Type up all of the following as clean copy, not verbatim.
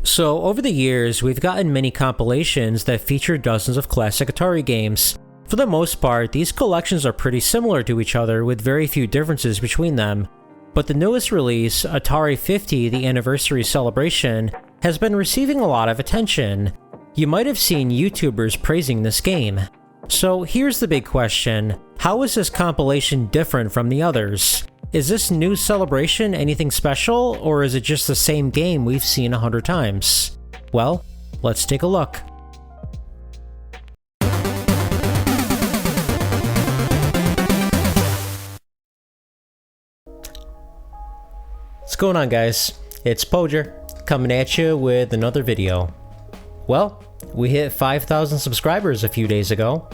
So over the years, we've gotten many compilations that feature dozens of classic Atari games. For the most part, these collections are pretty similar to each other with very few differences between them. But the newest release, Atari 50, the Anniversary Celebration, has been receiving a lot of attention. You might have seen YouTubers praising this game. So here's the big question: how is this compilation different from the others? Is this new celebration anything special, or is it just the same game we've seen 100 times? Well, let's take a look. What's going on, guys? It's Podrez, coming at you with another video. Well, we hit 5,000 subscribers a few days ago.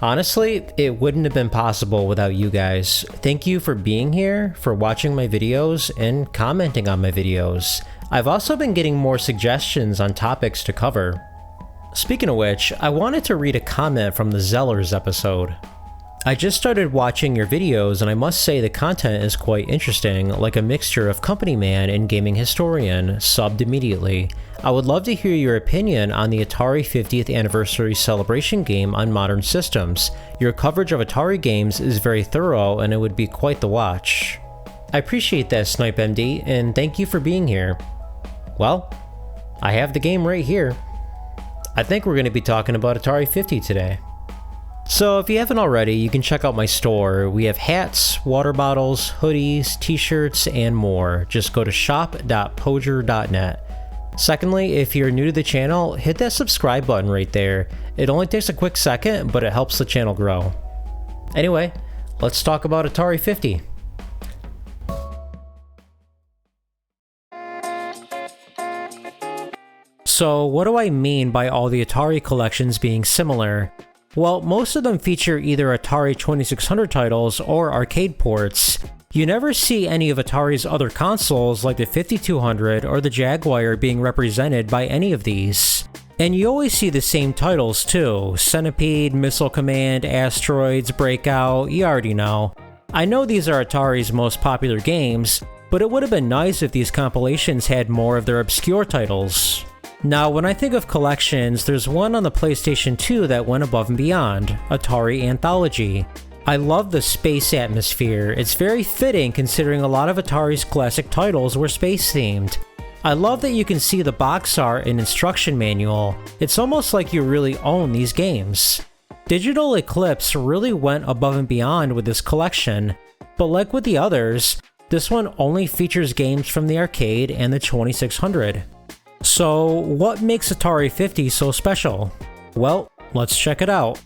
Honestly, it wouldn't have been possible without you guys. Thank you for being here, for watching my videos, and commenting on my videos. I've also been getting more suggestions on topics to cover. Speaking of which, I wanted to read a comment from the Zellers episode. I just started watching your videos and I must say the content is quite interesting, like a mixture of company man and gaming historian, subbed immediately. I would love to hear your opinion on the Atari 50th Anniversary Celebration game on modern systems. Your coverage of Atari games is very thorough and it would be quite the watch. I appreciate that, Snipe MD, and thank you for being here. Well, I have the game right here. I think we're going to be talking about Atari 50 today. So if you haven't already, you can check out my store. We have hats, water bottles, hoodies, t-shirts, and more. Just go to shop.podrez.net. Secondly, if you're new to the channel, hit that subscribe button right there. It only takes a quick second, but it helps the channel grow. Anyway, let's talk about Atari 50. So what do I mean by all the Atari collections being similar? Well, most of them feature either Atari 2600 titles or arcade ports. You never see any of Atari's other consoles like the 5200 or the Jaguar being represented by any of these. And you always see the same titles too: Centipede, Missile Command, Asteroids, Breakout, you already know. I know these are Atari's most popular games, but it would have been nice if these compilations had more of their obscure titles. Now, when I think of collections, there's one on the PlayStation 2 that went above and beyond, Atari Anthology. I love the space atmosphere. It's very fitting considering a lot of Atari's classic titles were space-themed. I love that you can see the box art and instruction manual. It's almost like you really own these games. Digital Eclipse really went above and beyond with this collection, but like with the others, this one only features games from the arcade and the 2600. So, what makes Atari 50 so special? Well, let's check it out.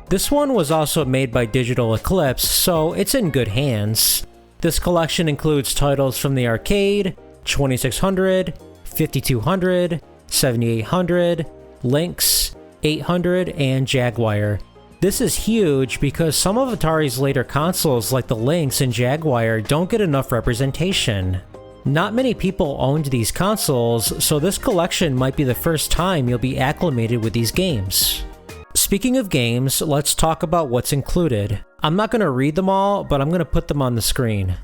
This one was also made by Digital Eclipse, so it's in good hands. This collection includes titles from the arcade, 2600, 5200, 7800, Lynx, 800, and Jaguar. This is huge because some of Atari's later consoles like the Lynx and Jaguar don't get enough representation. Not many people owned these consoles, so this collection might be the first time you'll be acclimated with these games. Speaking of games, let's talk about what's included. I'm not going to read them all, but I'm going to put them on the screen.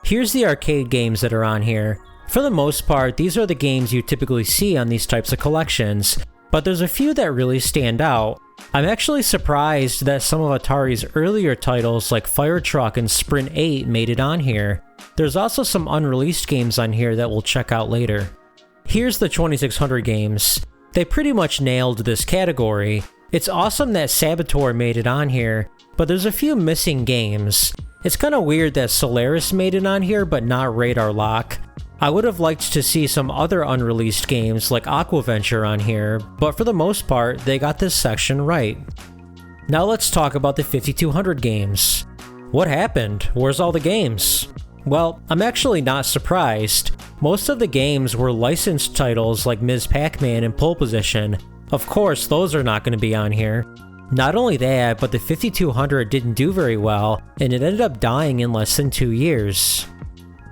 Here's the arcade games that are on here. For the most part, these are the games you typically see on these types of collections, but there's a few that really stand out. I'm actually surprised that some of Atari's earlier titles like Fire Truck and Sprint 8 made it on here. There's also some unreleased games on here that we'll check out later. Here's the 2600 games. They pretty much nailed this category. It's awesome that Saboteur made it on here, but there's a few missing games. It's kinda weird that Solaris made it on here but not Radar Lock. I would have liked to see some other unreleased games like Aquaventure on here, but for the most part, they got this section right. Now let's talk about the 5200 games. What happened? Where's all the games? Well, I'm actually not surprised. Most of the games were licensed titles like Ms. Pac-Man and Pole Position. Of course, those are not going to be on here. Not only that, but the 5200 didn't do very well, and it ended up dying in less than 2 years.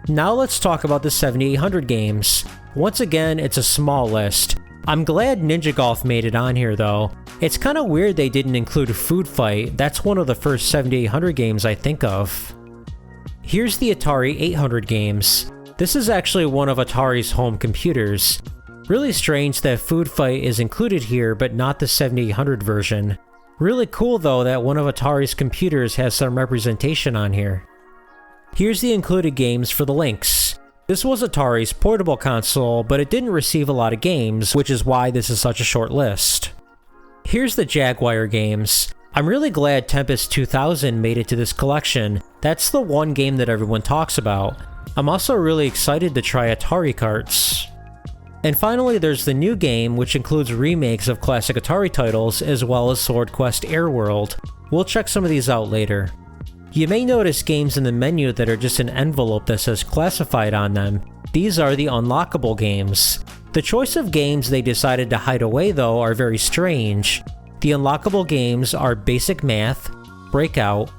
Now let's talk about the 7800 games. Once again, it's a small list. I'm glad Ninja Golf made it on here though. It's kinda weird they didn't include Food Fight. That's one of the first 7800 games I think of. Here's the Atari 800 games. This is actually one of Atari's home computers. Really strange that Food Fight is included here but not the 7800 version. Really cool though that one of Atari's computers has some representation on here. Here's the included games for the Lynx. This was Atari's portable console, but it didn't receive a lot of games, which is why this is such a short list. Here's the Jaguar games. I'm really glad Tempest 2000 made it to this collection. That's the one game that everyone talks about. I'm also really excited to try Atari carts. And finally, there's the new game, which includes remakes of classic Atari titles, as well as SwordQuest AirWorld. We'll check some of these out later. You may notice games in the menu that are just an envelope that says classified on them. These are the unlockable games. The choice of games they decided to hide away though are very strange. The unlockable games are Basic Math, Breakout,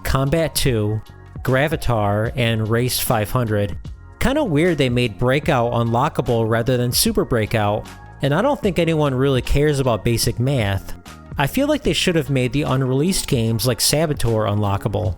Combat 2, Gravitar, and Race 500. Kinda weird they made Breakout unlockable rather than Super Breakout, and I don't think anyone really cares about Basic Math. I feel like they should have made the unreleased games like Saboteur unlockable.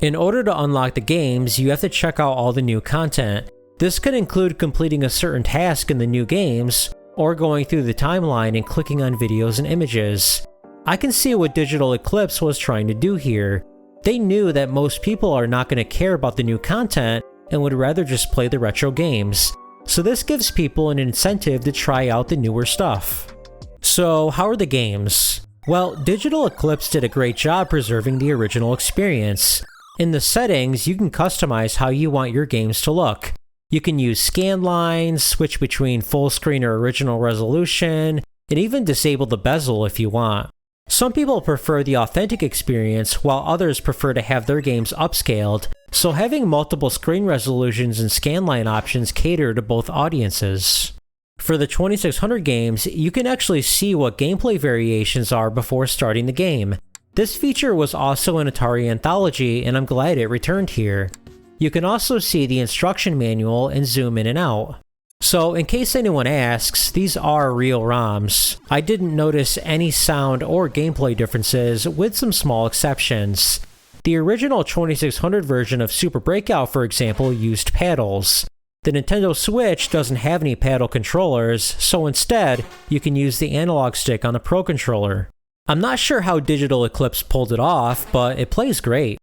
In order to unlock the games, you have to check out all the new content. This could include completing a certain task in the new games, or going through the timeline and clicking on videos and images. I can see what Digital Eclipse was trying to do here. They knew that most people are not going to care about the new content and would rather just play the retro games. So this gives people an incentive to try out the newer stuff. So how are the games? Well, Digital Eclipse did a great job preserving the original experience. In the settings, you can customize how you want your games to look. You can use scan lines, switch between full screen or original resolution, and even disable the bezel if you want. Some people prefer the authentic experience, while others prefer to have their games upscaled, so having multiple screen resolutions and scanline options cater to both audiences. For the 2600 games, you can actually see what gameplay variations are before starting the game. This feature was also in Atari Anthology, and I'm glad it returned here. You can also see the instruction manual and zoom in and out. So in case anyone asks, these are real ROMs. I didn't notice any sound or gameplay differences, with some small exceptions. The original 2600 version of Super Breakout, for example, used paddles. The Nintendo Switch doesn't have any paddle controllers, so instead, you can use the analog stick on the Pro Controller. I'm not sure how Digital Eclipse pulled it off, but it plays great.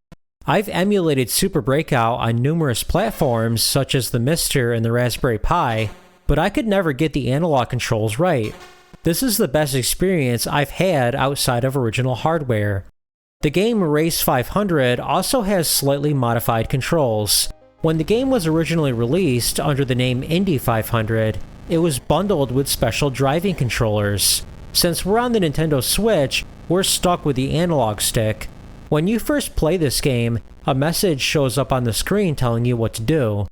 I've emulated Super Breakout on numerous platforms such as the Mister and the Raspberry Pi, but I could never get the analog controls right. This is the best experience I've had outside of original hardware. The game Race 500 also has slightly modified controls. When the game was originally released under the name Indy 500, it was bundled with special driving controllers. Since we're on the Nintendo Switch, we're stuck with the analog stick. When you first play this game, a message shows up on the screen telling you what to do.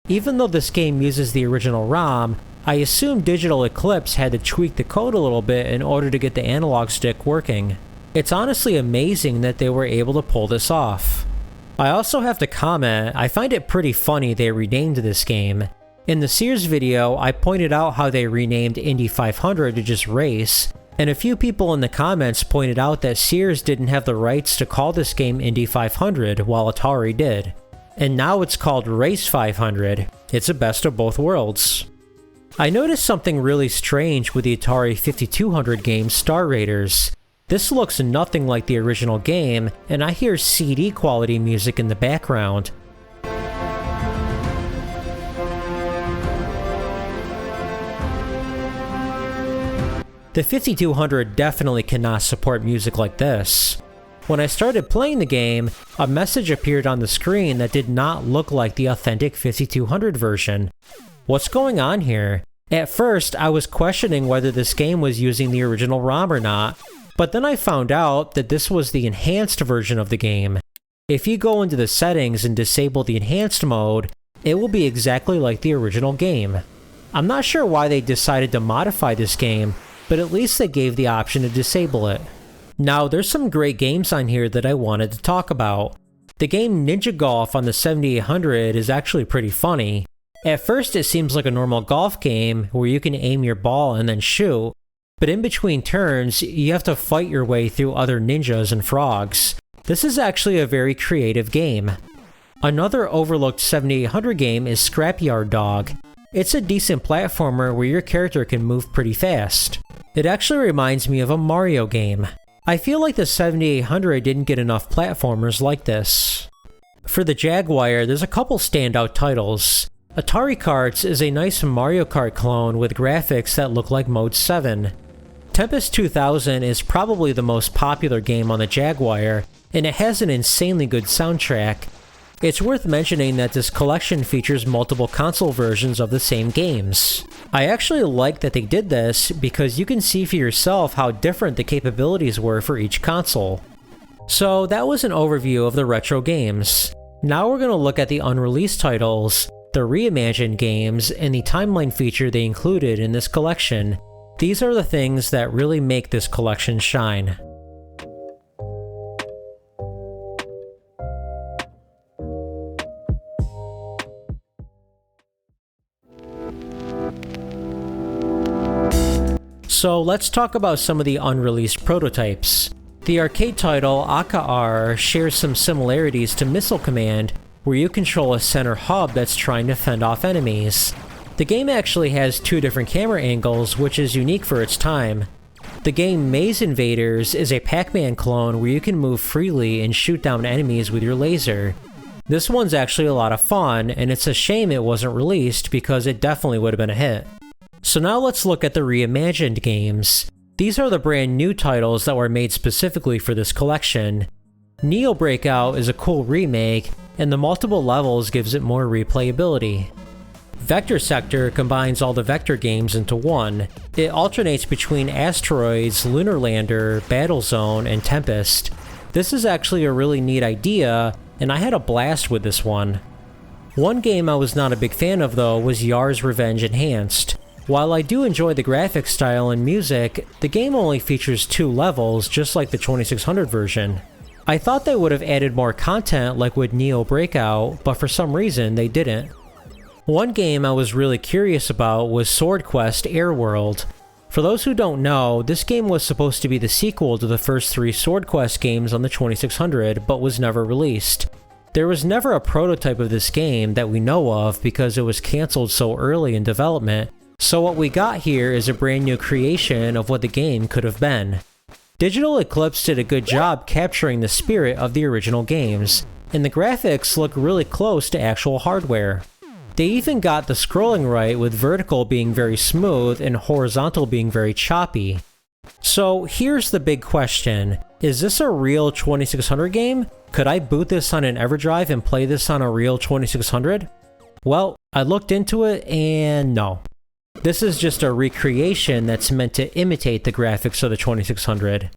Even though this game uses the original ROM, I assume Digital Eclipse had to tweak the code a little bit in order to get the analog stick working. It's honestly amazing that they were able to pull this off. I also have to comment, I find it pretty funny they renamed this game. In the Sears video, I pointed out how they renamed Indy 500 to just Race, and a few people in the comments pointed out that Sears didn't have the rights to call this game Indy 500 while Atari did. And now it's called Race 500. It's a best of both worlds. I noticed something really strange with the Atari 5200 game Star Raiders. This looks nothing like the original game, and I hear CD quality music in the background. The 5200 definitely cannot support music like this. When I started playing the game, a message appeared on the screen that did not look like the authentic 5200 version. What's going on here? At first, I was questioning whether this game was using the original ROM or not, but then I found out that this was the enhanced version of the game. If you go into the settings and disable the enhanced mode, it will be exactly like the original game. I'm not sure why they decided to modify this game, but at least they gave the option to disable it. Now, there's some great games on here that I wanted to talk about. The game Ninja Golf on the 7800 is actually pretty funny. At first it seems like a normal golf game where you can aim your ball and then shoot, but in between turns, you have to fight your way through other ninjas and frogs. This is actually a very creative game. Another overlooked 7800 game is Scrapyard Dog. It's a decent platformer where your character can move pretty fast. It actually reminds me of a Mario game. I feel like the 7800 didn't get enough platformers like this. For the Jaguar, there's a couple standout titles. Atari Karts is a nice Mario Kart clone with graphics that look like Mode 7. Tempest 2000 is probably the most popular game on the Jaguar, and it has an insanely good soundtrack. It's worth mentioning that this collection features multiple console versions of the same games. I actually like that they did this because you can see for yourself how different the capabilities were for each console. So that was an overview of the retro games. Now we're going to look at the unreleased titles, the Reimagined games, and the timeline feature they included in this collection. These are the things that really make this collection shine. So let's talk about some of the unreleased prototypes. The arcade title AKR shares some similarities to Missile Command, where you control a center hub that's trying to fend off enemies. The game actually has two different camera angles, which is unique for its time. The game Maze Invaders is a Pac-Man clone where you can move freely and shoot down enemies with your laser. This one's actually a lot of fun, and it's a shame it wasn't released because it definitely would have been a hit. So now let's look at the Reimagined games. These are the brand new titles that were made specifically for this collection. Neo Breakout is a cool remake, and the multiple levels gives it more replayability. Vector Sector combines all the Vector games into one. It alternates between Asteroids, Lunar Lander, Battlezone, and Tempest. This is actually a really neat idea, and I had a blast with this one. One game I was not a big fan of though was Yar's Revenge Enhanced. While I do enjoy the graphic style and music, the game only features 2 levels, just like the 2600 version. I thought they would have added more content like with Neo Breakout, but for some reason they didn't. One game I was really curious about was SwordQuest AirWorld. For those who don't know, this game was supposed to be the sequel to the first 3 SwordQuest games on the 2600, but was never released. There was never a prototype of this game that we know of because it was cancelled so early in development, so what we got here is a brand new creation of what the game could have been. Digital Eclipse did a good job capturing the spirit of the original games, and the graphics look really close to actual hardware. They even got the scrolling right, with vertical being very smooth and horizontal being very choppy. So here's the big question, is this a real 2600 game? Could I boot this on an EverDrive and play this on a real 2600? Well, I looked into it and no. This is just a recreation that's meant to imitate the graphics of the 2600.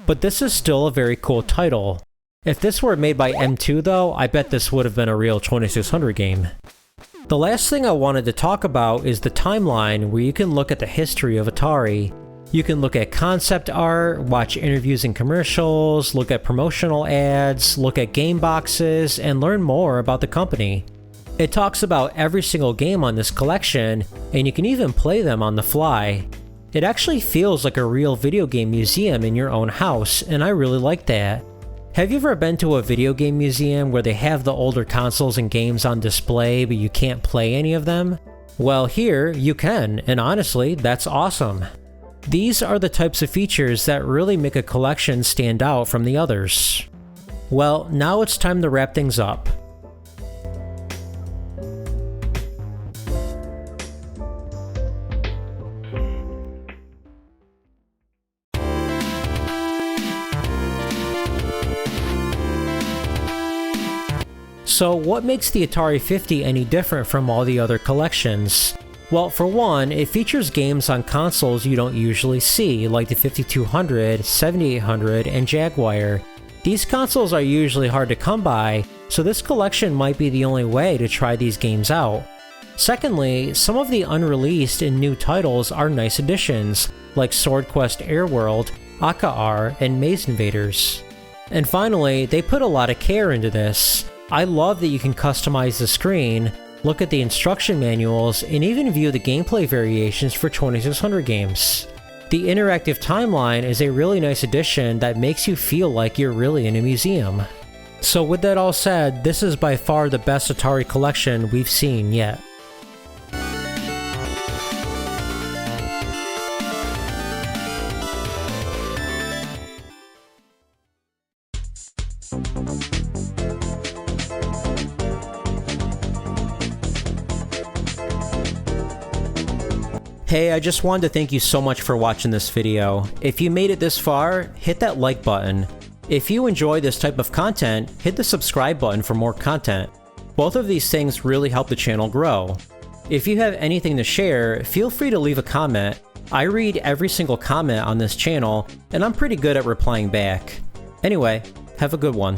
But this is still a very cool title. If this were made by M2 though, I bet this would have been a real 2600 game. The last thing I wanted to talk about is the timeline, where you can look at the history of Atari. You can look at concept art, watch interviews and commercials, look at promotional ads, look at game boxes, and learn more about the company. It talks about every single game on this collection, and you can even play them on the fly. It actually feels like a real video game museum in your own house, and I really like that. Have you ever been to a video game museum where they have the older consoles and games on display, but you can't play any of them? Well, here you can, and honestly, that's awesome. These are the types of features that really make a collection stand out from the others. Well, now it's time to wrap things up. So what makes the Atari 50 any different from all the other collections? Well, for one, it features games on consoles you don't usually see, like the 5200, 7800, and Jaguar. These consoles are usually hard to come by, so this collection might be the only way to try these games out. Secondly, some of the unreleased and new titles are nice additions, like SwordQuest AirWorld, AKR, and Maze Invaders. And finally, they put a lot of care into this. I love that you can customize the screen, look at the instruction manuals, and even view the gameplay variations for 2600 games. The interactive timeline is a really nice addition that makes you feel like you're really in a museum. So with that all said, this is by far the best Atari collection we've seen yet. Hey, I just wanted to thank you so much for watching this video. If you made it this far, hit that like button. If you enjoy this type of content, hit the subscribe button for more content. Both of these things really help the channel grow. If you have anything to share, feel free to leave a comment. I read every single comment on this channel, and I'm pretty good at replying back. Anyway, have a good one.